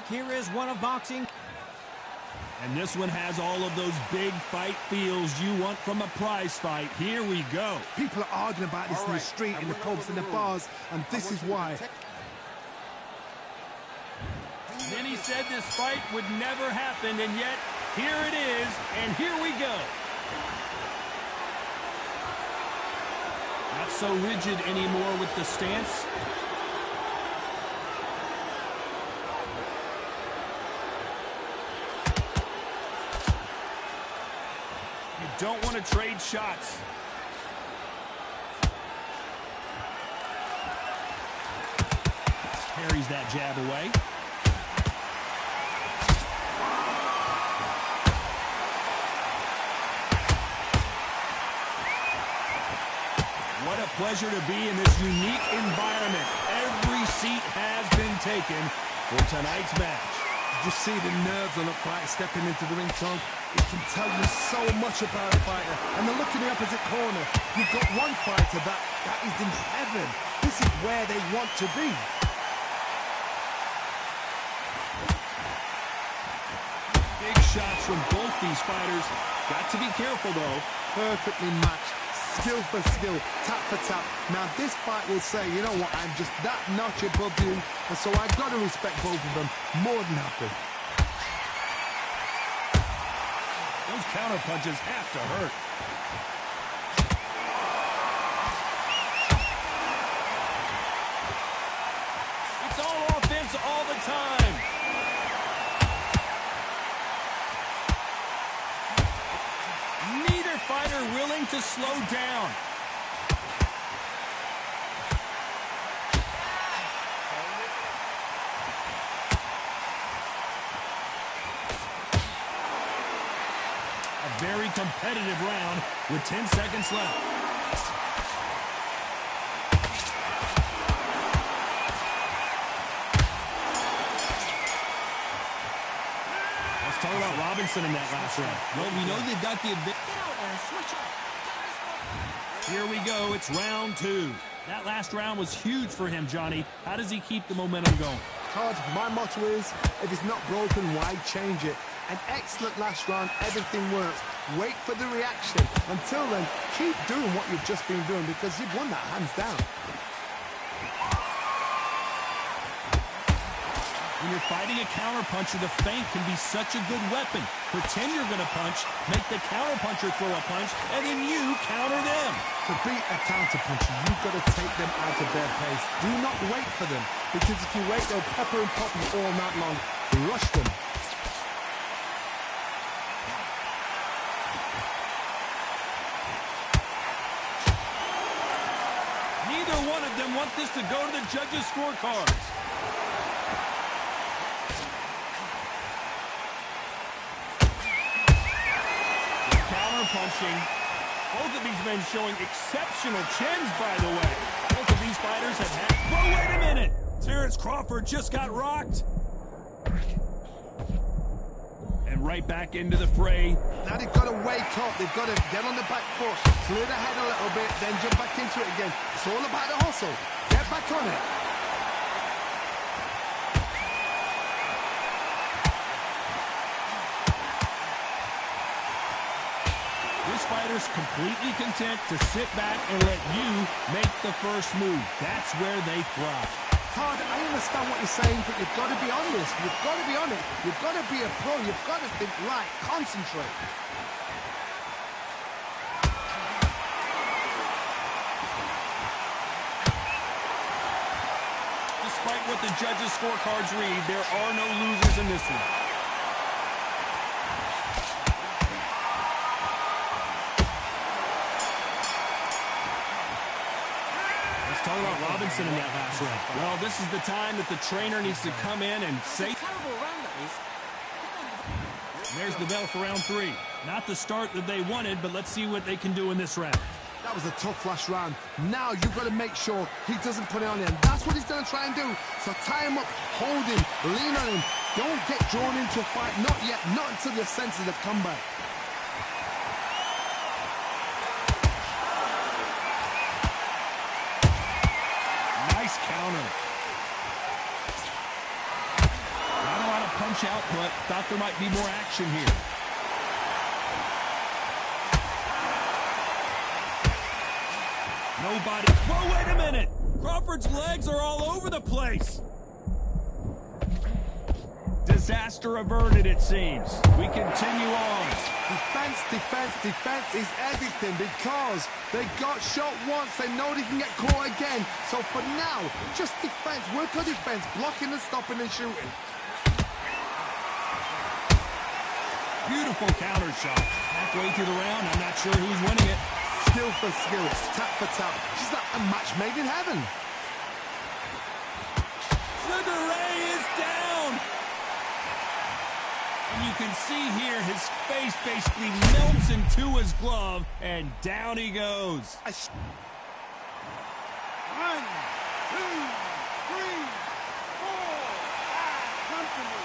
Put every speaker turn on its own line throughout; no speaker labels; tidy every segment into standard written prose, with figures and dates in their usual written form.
Mark, here is one of boxing.
And this one has all of those big fight feels you want from a prize fight. Here we go.
People are arguing about this in the street, in the pubs, in the bars, and this is why.
Many said this fight would never happen, and yet here it is, and here we go. Not so rigid anymore with the stance. You don't want to trade shots. Carries that jab away. What a pleasure to be in this unique environment. Every seat has been taken for tonight's match.
You see the nerves on a fighter stepping into the ring, Tom. It can tell you so much about a fighter. And then look in the opposite corner. You've got one fighter that is in heaven. This is where they want to be.
Big shots from both these fighters. Got to be careful, though.
Perfectly matched. Skill for skill, tap for tap. Now this fight will say, you know what, I'm just that notch above you, and so I've got to respect both of them more than happy.
Those counter punches have to hurt. It's all offense all the time. Neither fighter willing to slow down. A very competitive round with 10 seconds left. Let's talk about Robinson in that last round. Well, we know they've got the advantage. Here we go. It's round 2. That last round was huge for him, Johnny. How does he keep the momentum going?
Todd, my motto is, if it's not broken, why change it? An excellent last round, everything works. Wait for the reaction. Until then, keep doing what you've just been doing because you've won that hands down.
When you're fighting a counterpuncher, the feint can be such a good weapon. Pretend you're going to punch, make the counterpuncher throw a punch, and then you counter them.
To beat a counterpuncher, you've got to take them out of their pace. Do not wait for them, because if you wait, they'll pepper and pop you all night long. Rush them.
Neither one of them want this to go to the judges' scorecards. Punching. Both of these men showing exceptional chins, by the way. Both of these fighters have had... Whoa, wait a minute! Terrence Crawford just got rocked. And right back into the fray.
Now they've got to wake up. They've got to get on the back foot, clear the head a little bit, then jump back into it again. It's all about the hustle. Get back on it.
Fighters completely content to sit back and let you make the first move. That's where they thrive.
Todd, I understand what you're saying, but you've got to be honest. You've got to be honest. You've got to be a pro. You've got to think right. Concentrate.
Despite what the judges' scorecards read, there are no losers in this one. Talk about Robinson in that last round. Well, this is the time that the trainer needs to come in and say... There's the bell for round 3. Not the start that they wanted, but let's see what they can do in this round.
That was a tough last round. Now you've got to make sure he doesn't put it on him. That's what he's going to try and do. So tie him up, hold him, lean on him. Don't get drawn into a fight. Not yet. Not until your senses have come back.
Counter. Not a lot punch out, but thought there might be more action here. Nobody. Whoa, wait a minute! Crawford's legs are all over the place. Disaster averted, it seems. We continue on.
Defense, defense, defense is everything because they got shot once. They know they can get caught again. So for now, just defense. Work on defense, blocking and stopping and shooting.
Beautiful counter shot. Halfway through the round, I'm not sure who's winning it.
Skill for skill, tap for tap. She's like a match made in heaven.
Sugar Ray is down. And you can see here his face basically melts into his glove, and down he goes.
1, 2, 3, 4, 5, come to me.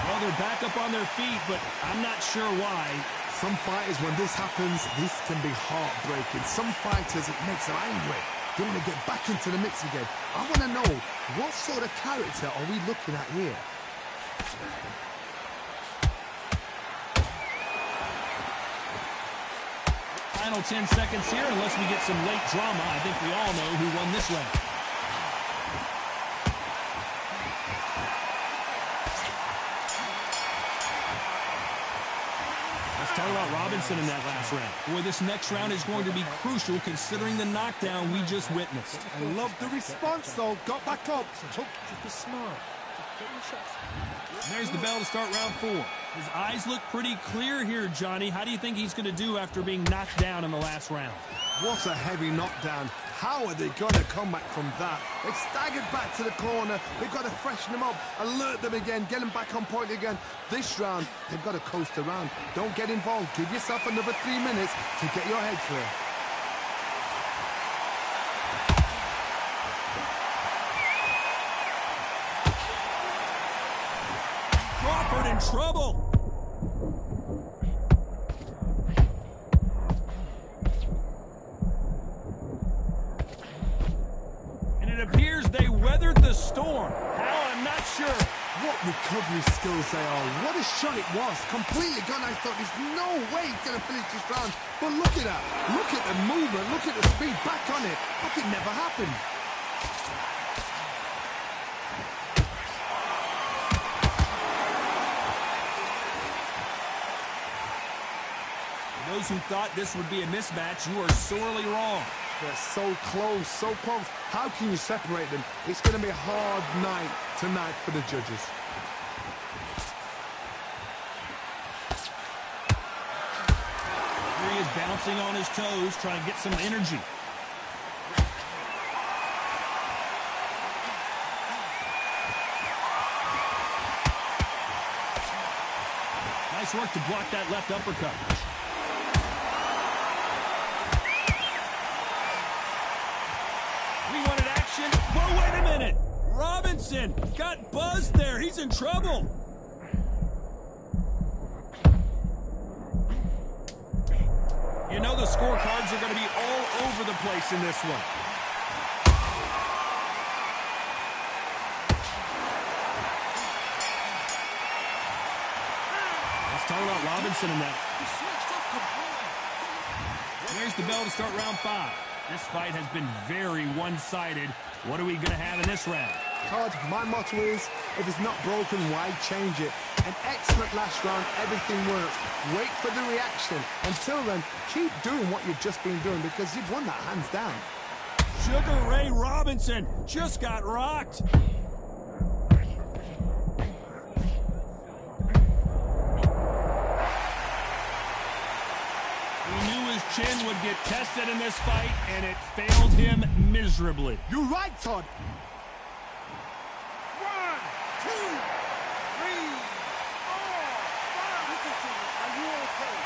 Well, they're back up on their feet, but I'm not sure why.
Some fighters, when this happens, this can be heartbreaking. Some fighters, it makes them angry. They want to get back into the mix again. I want to know, what sort of character are we looking at here?
Final 10 seconds here, unless we get some late drama. I think we all know who won this round. Talk about Robinson in that last round. Boy, this next round is going to be crucial considering the knockdown we just witnessed.
I love the response, though. Got back up. Took the smart.
There's the bell to start round 4. His eyes look pretty clear here, Johnny. How do you think he's going to do after being knocked down in the last round?
What a heavy knockdown. How are they going to come back from that? They staggered back to the corner. They've got to freshen them up, alert them again, get them back on point again. This round, they've got to coast around. Don't get involved. Give yourself another 3 minutes to get your head clear.
Crawford in trouble. It appears they weathered the storm. How, I'm not sure.
What recovery skills they are. What a shot it was. Completely gone. I thought there's no way he's going to finish this round. But look at that. Look at the movement. Look at the speed. Back on it. Like it never happened.
For those who thought this would be a mismatch, you are sorely wrong.
They're so close, so close. How can you separate them? It's going to be a hard night tonight for the judges.
Here he is bouncing on his toes, trying to get some energy. Nice work to block that left uppercut. Whoa, wait a minute! Robinson got buzzed there. He's in trouble. You know the scorecards are going to be all over the place in this one. Let's talk about Robinson in that. There's the bell to start round 5. This fight has been very one-sided. What are we going to have in this round?
Todd, my motto is, if it's not broken, why change it? An excellent last round, everything works. Wait for the reaction. Until then, keep doing what you've just been doing because you've won that hands down.
Sugar Ray Robinson just got rocked. Chin would get tested in this fight, and it failed him miserably.
You're right, Todd. 1, 2, 3, 4, 5. Listen to me. Are you okay?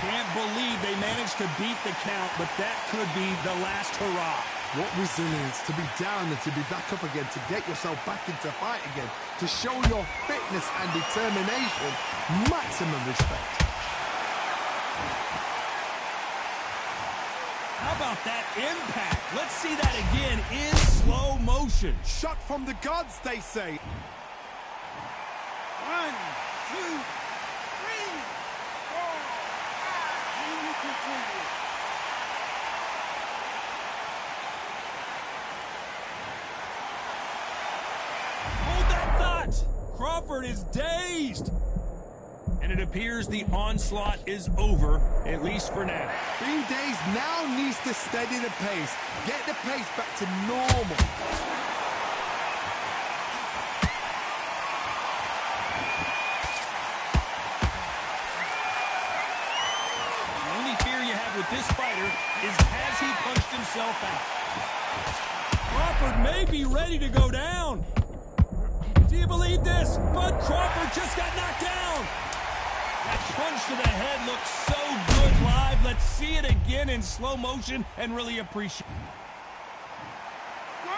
Can't believe they managed to beat the count, but that could be the last hurrah.
What resilience to be down and to be back up again, to get yourself back into fight again, to show your fitness and determination. Max maximum respect.
How about that impact? Let's see that again in slow motion.
Shot from the gods, they say.
1, 2, 3, 4, 5. And you continue.
Hold that thought. Crawford is dazed. And it appears the onslaught is over, at least for now.
Being dazed now needs to steady the pace. Get the pace back to normal.
The only fear you have with this fighter is has he punched himself out? Crawford may be ready to go down. Do you believe this? Bud Crawford just got knocked down. That punch to the head looks so good live. Let's see it again in slow motion and really appreciate it.
1,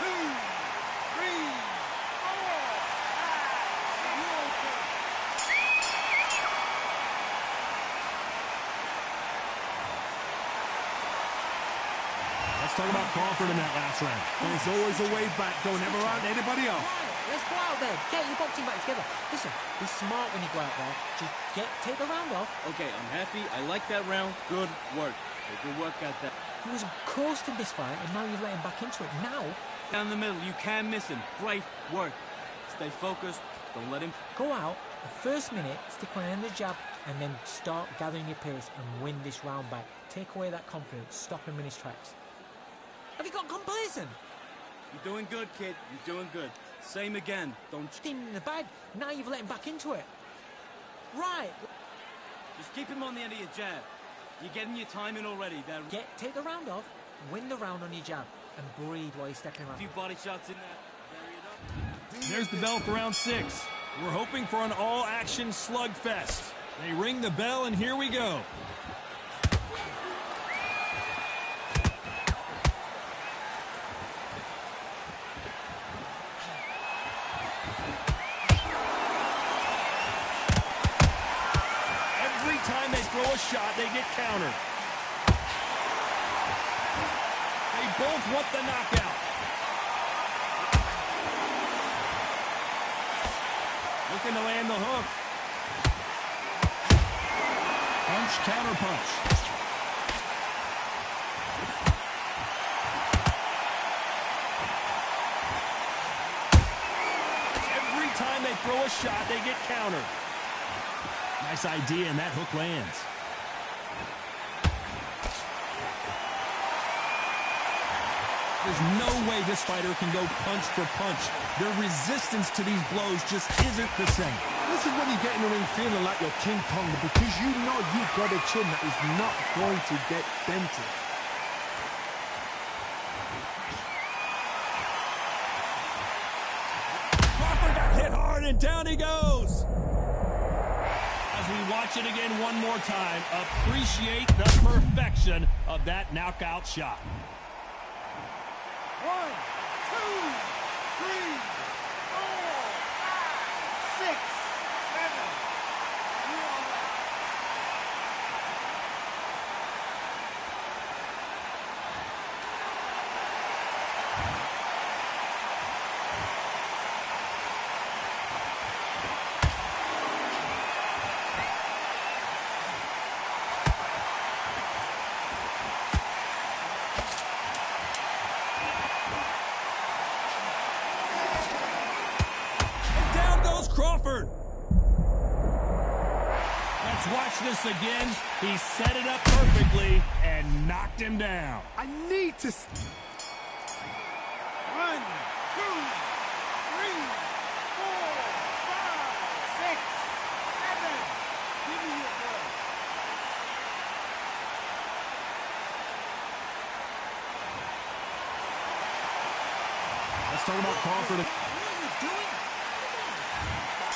2, 3, 4, 5.
Let's talk about Crawford in that last round.
There's always a way back. Don't ever round anybody off.
Let's go out there. Get your boxing back together. Listen, be smart when you go out there. Just take the round off.
Okay, I'm happy. I like that round. Good work. Good work at that.
He was coasting this fight, and now you've let him back into it. Now,
Down the middle, you can't miss him. Great work. Stay focused. Don't let him.
go out. The first minute, stick one end of the jab, and then start gathering your pace and win this round back. Take away that confidence. Stop him in his tracks. Have you got complacent?
You're doing good, kid. You're doing good. Same again. Don't.
Him in the bag. Now you've let him back into it. Right.
Just keep him on the end of your jab. You're getting your timing already. There.
Take the round off. Win the round on your jab, and breathe while you're stepping
A
around.
few body shots in there. Vary it up.
There's the bell for round 6. We're hoping for an all-action slugfest. They ring the bell, and here we go. Every time they throw a shot, they get countered. They both want the knockout. Looking to land the hook. Punch, counter punch. Every time they throw a shot, they get countered. Nice idea, and that hook lands. There's no way this fighter can go punch for punch. Their resistance to these blows just isn't the same.
This is when you get in the ring feeling like you're King Kong because you know you've got a chin that is not going to get dented.
Crawford got hit hard, and down he goes. As we watch it again one more time, appreciate the perfection of that knockout shot.
1, 2, 3, 4, 5, 6, 7. You are
Down goes Crawford. Let's watch this again. He set it up perfectly and knocked him down.
I need to...
1, 2, 3, 4, 5, 6, 7. Give me your break.
Let's talk about Crawford.
What are you doing?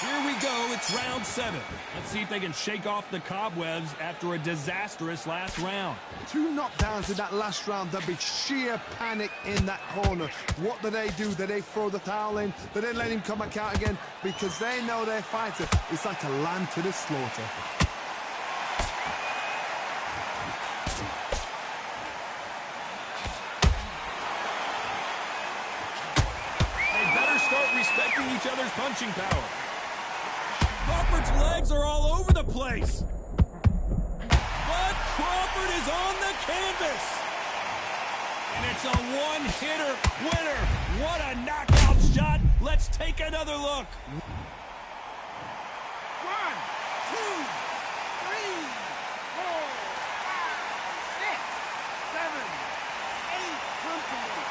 Here we go. It's round 7. Let's see if they can shake off the cobwebs after a disastrous last round.
2 knockdowns in that last round. There'll be sheer panic in that corner. What do? Do they throw the towel in? Do they let him come back out again? Because they know their fighter is like a lamb to the slaughter.
Start respecting each other's punching power. Crawford's legs are all over the place. But Crawford is on the canvas. And it's a one-hitter winner. What a knockout shot. Let's take another look.
1, 2, 3, 4, 5, 6, 7, 8. Comfortably.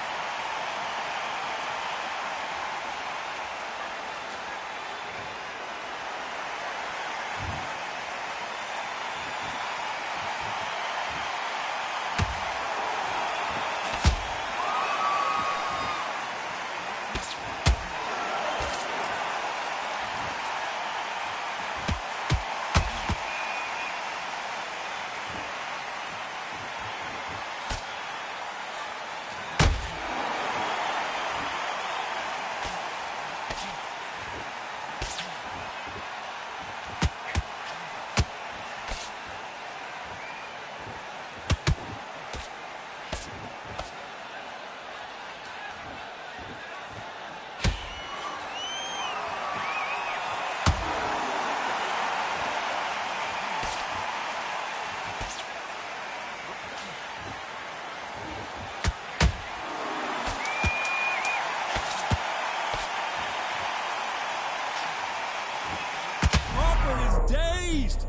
Dazed.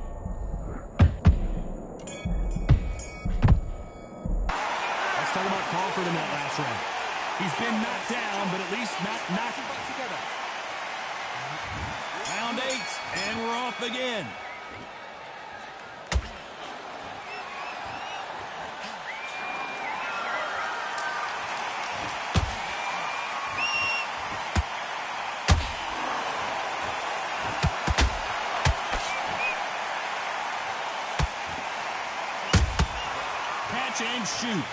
Let's talk about Crawford in that last round. He's been knocked down, but at least not knocked back together. Round 8, and we're off again. And shoot.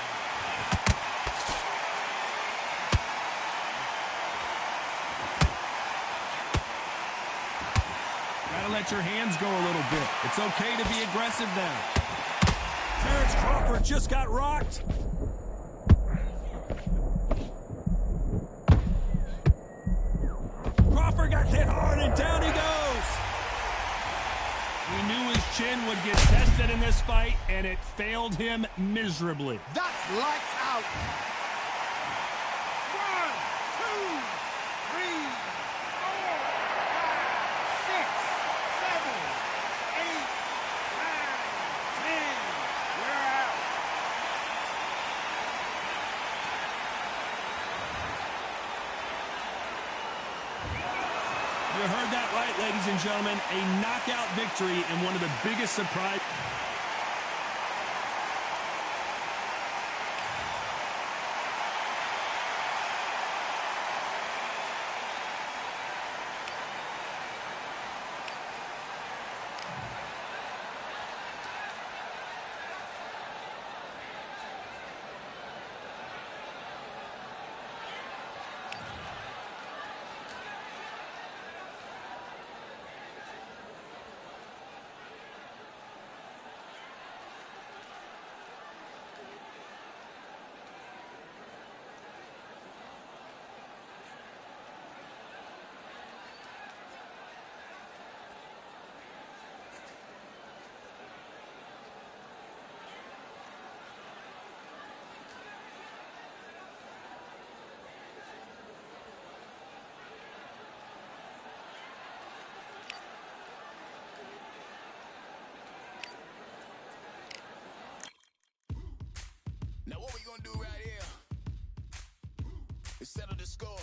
Gotta let your hands go a little bit. It's okay to be aggressive now. Terrence Crawford just got rocked. Crawford got hit hard and down he goes. He knew his chin would get tested in this fight, and it failed him miserably.
That's lights out.
1, 2, 3, 4, 5, 6, 7, 8, 9, 10. We're out.
You heard that right, ladies and gentlemen. A knockout victory and one of the biggest surprises.
Now what we gonna do right here is settle the score.